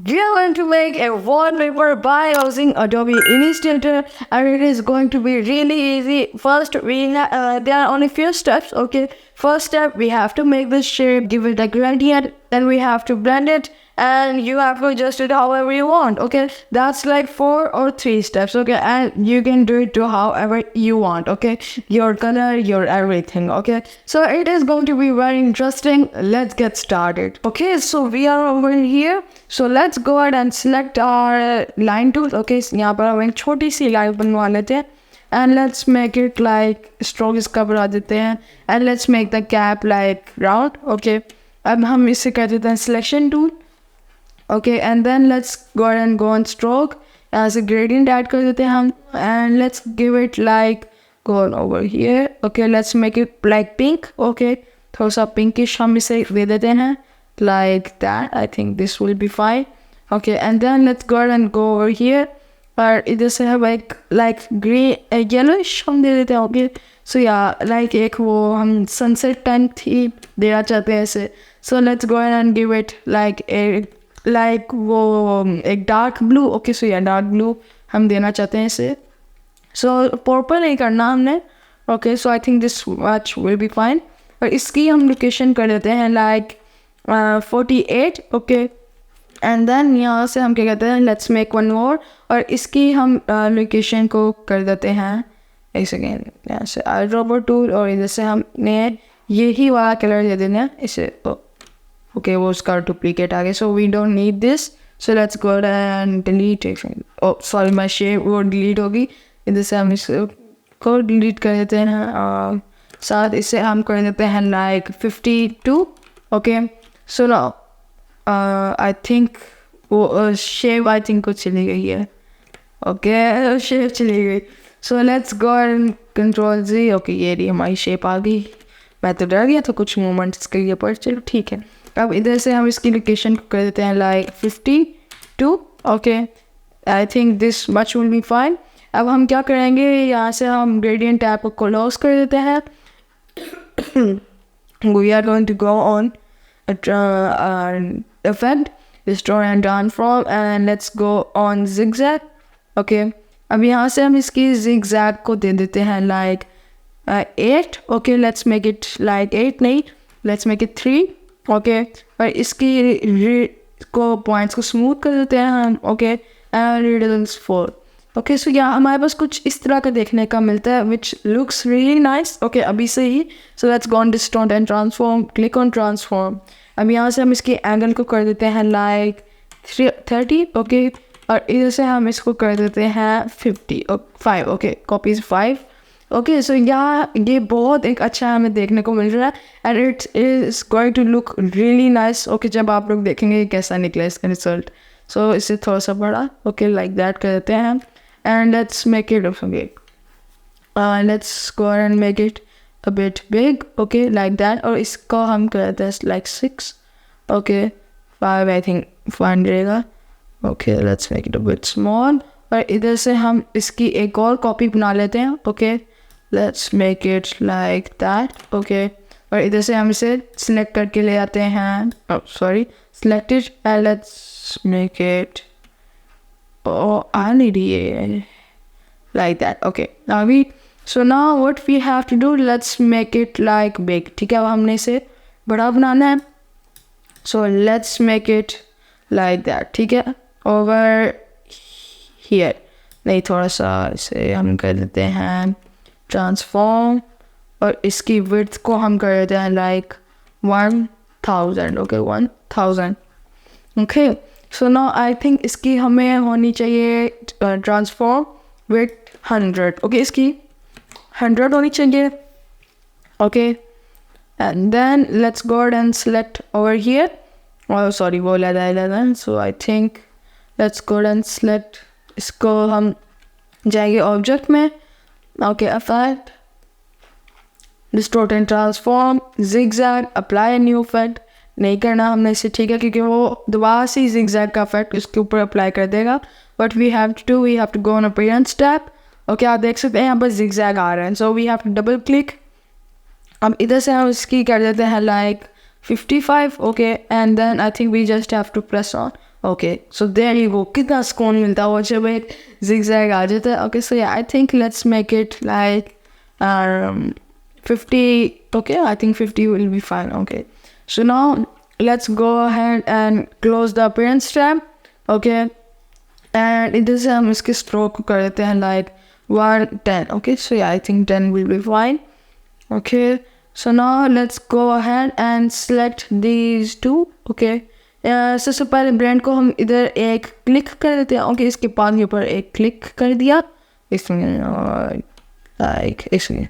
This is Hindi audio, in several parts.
We are going to make a wallpaper by using Adobe Illustrator, and it is going to be really easy. First, there are only few steps. Okay, first step, we have to make this shape, give it a gradient, then we have to blend it, and you have to adjust it however you want. Okay, that's like 4 or 3 steps. Okay, and you can do it to however you want. Okay, your color, your everything. Okay, so it is going to be very interesting. Let's get started. Okay, so we are over here. So let's go ahead and select our line tool. Okay, यहाँ पर हम एक छोटी सी line बनवा लेते हैं, and let's make it like stroke इसका बढ़ा देते हैं, and let's make the cap like round. Okay, अब हम इसे कर देते हैं selection tool. Okay, and then let's go ahead and go on stroke as a gradient add कर देते हैं हम, and let's give it like go on over here. Okay, let's make it like pink. Okay, थोड़ा सा pinkish हम इसे दे देते हैं like that. I think this will be fine. Okay, and then let's go ahead and go over here, और इधर से हम like green yellowish हम दे देते हैं. Okay, so yeah, like एक वो हम sunset tint ही देना चाहते हैं ऐसे. So let's go ahead and give it like वो एक dark blue. Okay, so yeah, dark blue हम देना चाहते हैं इसे. So purple नहीं करना हमने. Okay, so I think this much will be fine. और इसकी हम लोकेशन कर देते हैं like 48. Okay, and then यहाँ से हम क्या कहते हैं, let's make one more, और इसकी हम लोकेशन को कर देते हैं एक सेकेंड, यहाँ से robot tool, और इधर से हमने यही वाला कलर दे देना है इसे. Okay, वो उसका duplicate आ गया, so we don't need this. So let's go ahead and delete it. Oh sorry, my shape वो delete होगी. इधर से हम इसको delete कर देते हैं, और साथ इसे हम कर देते हैं like 52. Okay, so now I think वो shape I think कुछ चली गई है. Okay, shape चली गई. So let's go and control Z. Okay, ये रही हमारी shape आ गई. मैं तो डर गया था कुछ moments के लिए, पर चलो ठीक है. अब इधर से हम इसकी लोकेशन को कर देते हैं like 52. Okay, I think this much will be fine. अब हम क्या करेंगे, यहाँ से हम gradient tab को close कर देते हैं. We are going to go on effect, restore and transform, and let's go on zigzag. Okay, अब यहाँ से हम इसकी zigzag को दे देते हैं like 8. Okay, let's make it like 8 नहीं, let's make it 3. Okay, और इसकी को points को smooth कर देते हैं हम. Okay, and radius 4. Okay, so यहाँ हमारे पास कुछ इस तरह का देखने का मिलता है, which looks really nice. Okay, अभी से ही. So let's go on distort and transform, click on transform. अब यहाँ से हम इसकी angle को कर देते हैं like 30. Okay, और इधर से हम इसको कर देते हैं 5. Okay, copies 5. Okay, so यहाँ ये बहुत एक अच्छा हमें देखने को मिल रहा है, and it is going to look really nice. Okay, जब आप लोग देखेंगे कैसा निकला इसका रिजल्ट. So इसे थोड़ा सा बड़ा, okay, like that कर देते हैं, and let's make it okay. Let's go ahead and make it a bit big. Okay, like that, और इसको हम कर देते हैं like 6. Okay, 5 I think fine रहेगा. Okay, let's make it a bit small, और इधर से हम इसकी एक और कॉपी बना लेते हैं. Okay, let's make it like that. Okay, और इधर से हम इसे select करके ले आते हैं. Oh sorry, select it, and let's make it, oh I need it like that. Okay, so now what we have to do, let's make it like big. ठीक है, अब हमने इसे बड़ा बनाना है. So let's make it like that. ठीक है, over here नहीं, थोड़ा सा इसे हम कर देते हैं transform, और इसकी width को हम कर देते हैं like 1000. Okay, 1000. Okay, so now I think इसकी हमें होनी चाहिए transform with 100. Okay, इसकी 100 होनी चाहिए. Okay, and then let's go ahead and select over here. Oh sorry, वो 11. So I think let's go ahead and select, इसको हम जाएंगे object में. Okay, effect, distort and transform, zigzag, apply a new effect. नहीं करना हमने इसे, ठीक है, क्योंकि वो दोबारा से zigzag का effect इसके ऊपर अप्लाई कर देगा. What we have to do, we have to go on appearance tab. Okay, आप देख सकते हैं यहाँ पर zigzag आ रहा है. So we have to double click. अब इधर से हम इसकी कर देते हैं like 55. Okay, and then I think we just have to press on. Okay, so there you go. कितना सुकून मिलता है वो जब एक zigzag आ जाता है. Okay, so yeah, I think let's make it like 50. Okay, I think 50 will be fine. Okay, so now let's go ahead and close the appearance tab. Okay, and इधर से हम इसके stroke को कर देते हैं like 110. Okay, so yeah, I think 10 will be fine. Okay, so now let's go ahead and select these two. Okay, सबसे पहले ब्लेंड को हम इधर एक क्लिक कर देते हैं. ओके, इसके पास के ऊपर एक क्लिक कर दिया. इसमें लाइक इसमें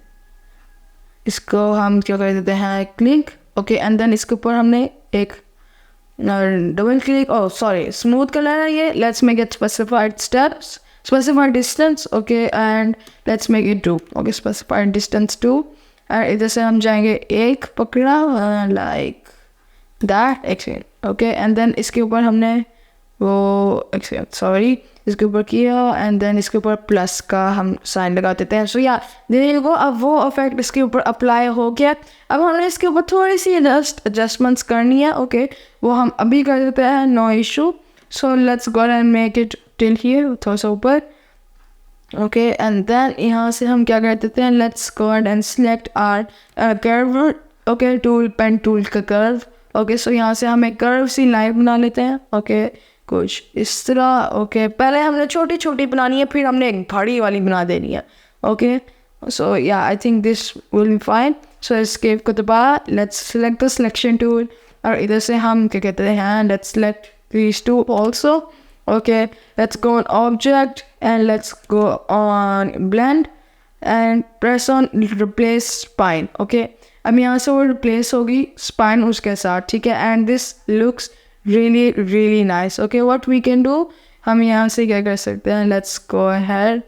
इसको हम क्या कर देते हैं क्लिक. ओके, एंड देन इसके ऊपर हमने एक double click. Oh sorry, smooth colour है ये. Let's make it specified steps, specified distance. Okay, and let's make it 2. Okay, specified distance 2. और इधर से हम जाएंगे एक पकड़ा like that. Exchange. Okay, and then इसके ऊपर हमने वो सॉरी इसके ऊपर किया एंड देन इसके ऊपर प्लस का हम साइन लगा देते हैं. सो या देयर यू गो. अब वो इफेक्ट इसके ऊपर अप्लाई हो गया. अब हमने इसके ऊपर थोड़ी सी एडजस्टमेंट्स करनी है. ओके, वो हम अभी कर देते हैं, no issue. So let's go and make it till here, थोड़ा सा ऊपर. ओके, एंड देन यहाँ से हम क्या कर देते हैं, let's go and select our curve. Okay, tool pen tool का कर्व. ओके, सो यहाँ से हम एक कर्व सी लाइन बना लेते हैं. ओके, कुछ इस तरह. ओके, पहले हमने छोटी छोटी बनानी है, फिर हमने एक बड़ी वाली बना देनी है. ओके, सो या I think this will be fine. So escape को दबा, let's select the selection tool और इधर से हम क्या कहते हैं, let's select these two also. Okay, let's go on object and let's go on blend and press on replace spine. Okay, अब यहाँ से वो replace होगी spine उसके साथ. ठीक है, and this looks really nice. Okay, what we can do, हम यहाँ से क्या कर सकते हैं, let's go ahead.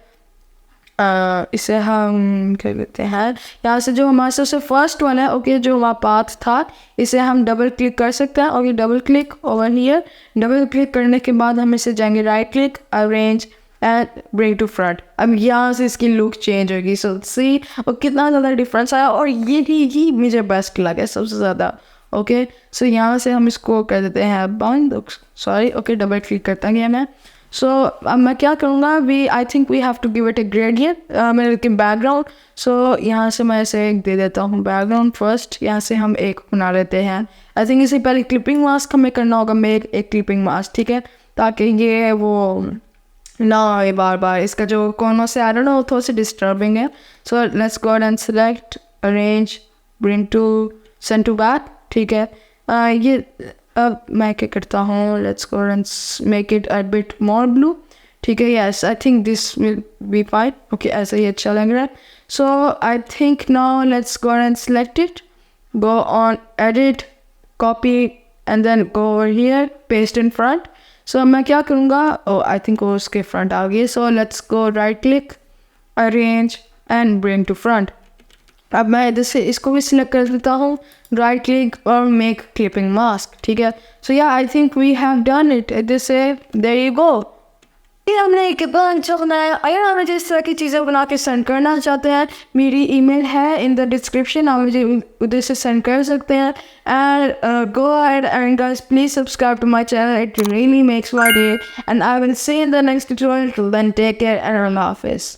इसे हम क्या कहते हैं, यहाँ से जो हमारे सबसे फर्स्ट वाला है. ओके, जो हमारा पाथ था, इसे हम डबल क्लिक कर सकते हैं. Okay, double click over here. Double click करने के बाद हम इसे जाएंगे right click, arrange and bring to front. अब यहाँ से इसकी लुक चेंज होगी. सो सी और कितना ज़्यादा डिफरेंस आया, और यही मुझे बेस्ट लगा सबसे ज़्यादा. ओके, सो यहाँ से हम इसको कर देते हैं बंद. सॉरी, ओके, डबल क्लिक करता गया मैं. सो अब मैं क्या करूँगा, I think we have to give it a gradient. मेरे के बैकग्राउंड. सो यहाँ से मैं इसे एक दे देता हूँ बैकग्राउंड फर्स्ट. यहाँ से हम एक बना लेते हैं. आई थिंक इसे पहले क्लिपिंग मास्क हमें करना होगा, मेक एक क्लिपिंग मास्क. ठीक है, ताकि ये वो ना ये बार बार इसका जो कोनों से आ रहा ना वो थोड़ा सा डिस्टर्बिंग है. So let's go and select arrange bring to send to back. ठीक है, ये अब मैं क्या करता हूँ, let's go and make it a bit more blue. ठीक है, yes I think this will be fine. Okay, ऐसा ही अच्छा लग रहा है. So I think now let's go and select it, go on edit, copy and then go over here, paste in front. सो मैं क्या करूँगा, आई थिंक वो उसके फ्रंट आ गई. So let's go right click, arrange and bring to front. अब मैं इधर से इसको भी सिलेक्ट कर देता हूँ, राइट क्लिक और मेक क्लिपिंग मास्क. ठीक है, सो या I think we have done it. इधर से देयर यू गो. ये हमने कितना अच्छा बनाया. अगर आप मुझे इस तरह की चीज़ें बना के सेंड करना चाहते हैं, मेरी ईमेल है इन द डिस्क्रिप्शन, आप मुझे उधर से सेंड कर सकते हैं. And go ahead and guys please subscribe to my channel, it really makes my day. And I will see in the next tutorial. Till then take care and अल्लाह हाफिज़.